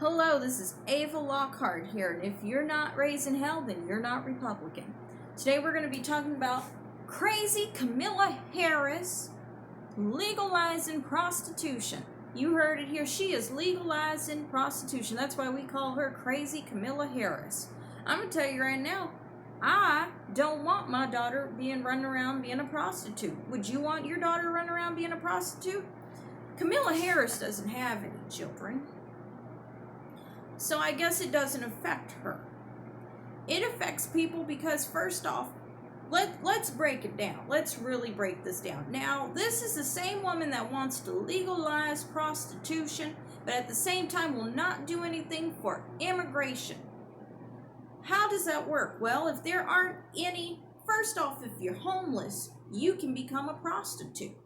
Hello, this is Ava Lockhart here, and if you're not raised in hell, then you're not Republican. Today we're going to be talking about crazy Kamala Harris legalizing prostitution. You heard it here. She is legalizing prostitution. That's why we call her crazy Kamala Harris. I'm going to tell you right now, I don't want my daughter running around being a prostitute. Would you want your daughter running around being a prostitute? Kamala Harris doesn't have any children. So I guess it doesn't affect her. It affects people because, first off, let's break it down. Let's really break this down. Now, this is the same woman that wants to legalize prostitution, but at the same time will not do anything for immigration. How does that work? Well, if there aren't any, first off, if you're homeless, you can become a prostitute.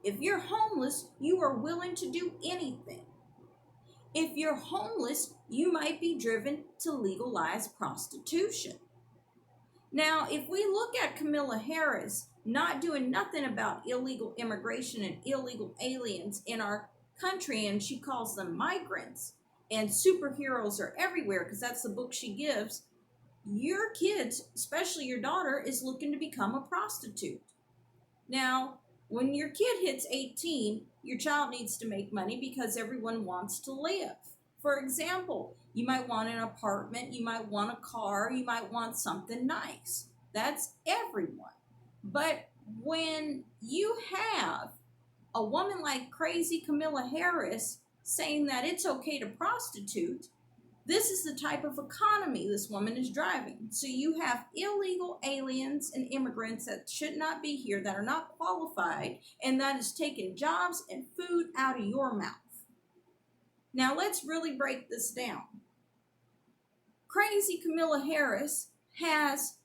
If you're homeless, you are willing to do anything. If you're homeless, you might be driven to legalize prostitution. Now, if we look at Kamala Harris not doing nothing about illegal immigration and illegal aliens in our country, and she calls them migrants, and superheroes are everywhere because that's the book she gives, your kids, especially your daughter, is looking to become a prostitute. Now, when your kid hits 18, your child needs to make money because everyone wants to live. For example, you might want an apartment, you might want a car, you might want something nice. That's everyone. But when you have a woman like crazy Kamala Harris saying that it's okay to prostitute, this is the type of economy this woman is driving. So you have illegal aliens and immigrants that should not be here, that are not qualified, and that is taking jobs and food out of your mouth. Now let's really break this down. Crazy Kamala Harris has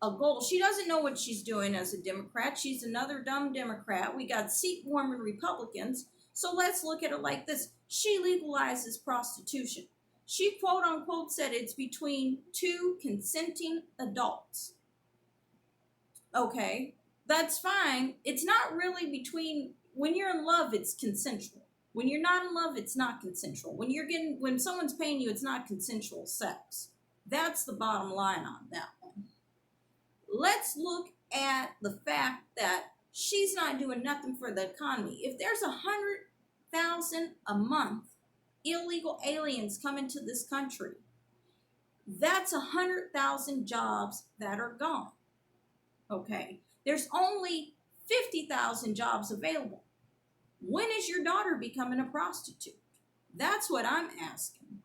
a goal. She doesn't know what she's doing as a Democrat. She's another dumb Democrat. We got seat-warming Republicans. So let's look at it like this. She legalizes prostitution. She quote unquote said it's between two consenting adults. Okay, that's fine. It's not really between, when you're in love, it's consensual. When you're not in love, it's not consensual. When someone's paying you, it's not consensual sex. That's the bottom line on that one. Let's look at the fact that she's not doing nothing for the economy. If there's 100,000 a month illegal aliens come into this country, that's 100,000 jobs that are gone. Okay, there's only 50,000 jobs available. When is your daughter becoming a prostitute? That's what I'm asking.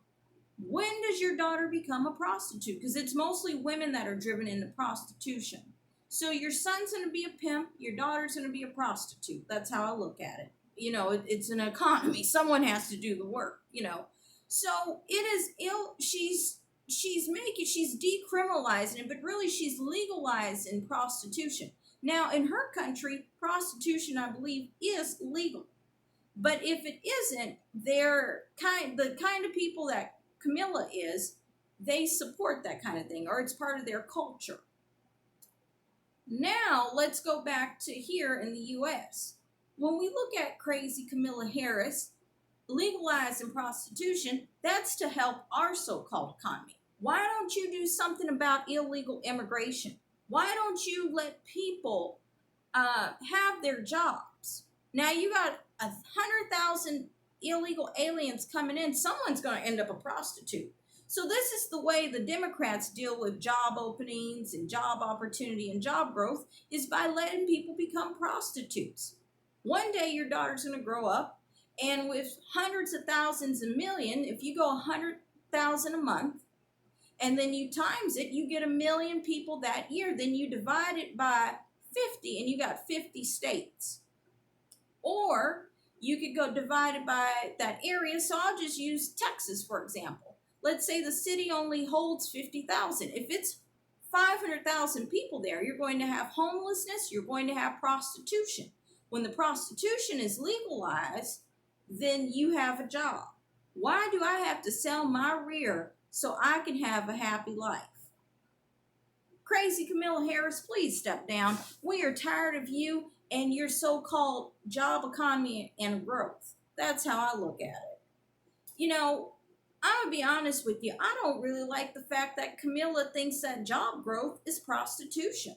When does your daughter become a prostitute? Because it's mostly women that are driven into prostitution. So your son's going to be a pimp, your daughter's going to be a prostitute. That's how I look at it. It's an economy. Someone has to do the work, So it is ill. She's decriminalizing it, but really she's legalizing prostitution. Now, in her country, prostitution, I believe, is legal. But if it isn't, the kind of people that Kamala is, they support that kind of thing, or it's part of their culture. Now, let's go back to here in the U.S. When we look at crazy Kamala Harris legalizing prostitution, that's to help our so-called economy. Why don't you do something about illegal immigration? Why don't you let people have their jobs? Now you got 100,000 illegal aliens coming in. Someone's going to end up a prostitute. So this is the way the Democrats deal with job openings and job opportunity and job growth, is by letting people become prostitutes. One day your daughter's going to grow up, and with hundreds of thousands and million, if you go 100,000 a month, and then you times it, you get 1 million people that year. Then you divide it by 50, and you got 50 states. Or you could go divide it by that area. So I'll just use Texas, for example. Let's say the city only holds 50,000. If it's 500,000 people there, you're going to have homelessness, you're going to have prostitution. When the prostitution is legalized, then you have a job. Why do I have to sell my rear so I can have a happy life? Crazy Kamala Harris, please step down. We are tired of you and your so-called job economy and growth. That's how I look at it. You know, I'm gonna be honest with you. I don't really like the fact that Camilla thinks that job growth is prostitution.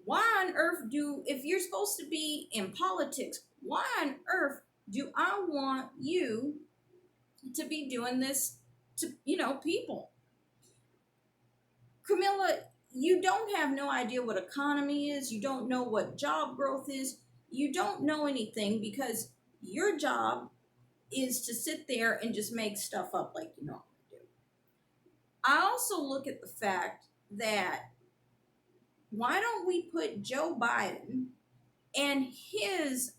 Why on earth if you're supposed to be in politics, why on earth do I want you to be doing this to, people? Camilla, you don't have no idea what economy is. You don't know what job growth is. You don't know anything because your job is to sit there and just make stuff up like you normally do. I also look at the fact that why don't we put Joe Biden and his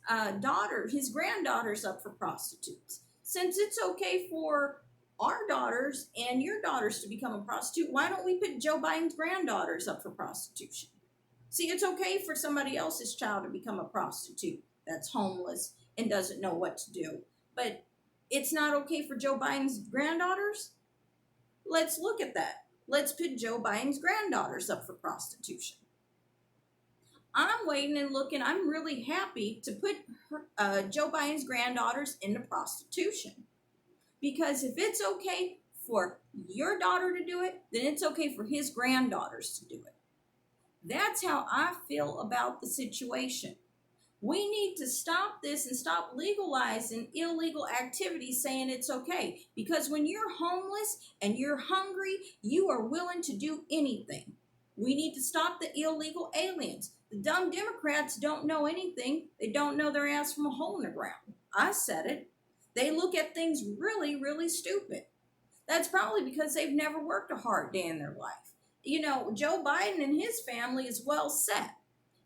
his granddaughters up for prostitutes? Since it's okay for our daughters and your daughters to become a prostitute, why don't we put Joe Biden's granddaughters up for prostitution? See, it's okay for somebody else's child to become a prostitute that's homeless and doesn't know what to do. But it's not okay for Joe Biden's granddaughters? Let's look at that. Let's put Joe Biden's granddaughters up for prostitution. I'm waiting and looking. I'm really happy to put Joe Biden's granddaughters into prostitution. Because if it's okay for your daughter to do it, then it's okay for his granddaughters to do it. That's how I feel about the situation. We need to stop this and stop legalizing illegal activities saying it's okay. Because when you're homeless and you're hungry, you are willing to do anything. We need to stop the illegal aliens. The dumb Democrats don't know anything. They don't know their ass from a hole in the ground. I said it. They look at things really, really stupid. That's probably because they've never worked a hard day in their life. Joe Biden and his family is well set.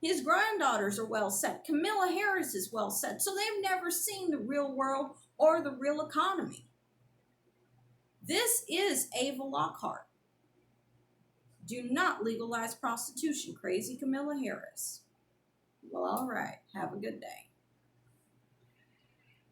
His granddaughters are well set. Kamala Harris is well set. So they've never seen the real world or the real economy. This is Ava Lockhart. Do not legalize prostitution, crazy Kamala Harris. Well, all right. Have a good day.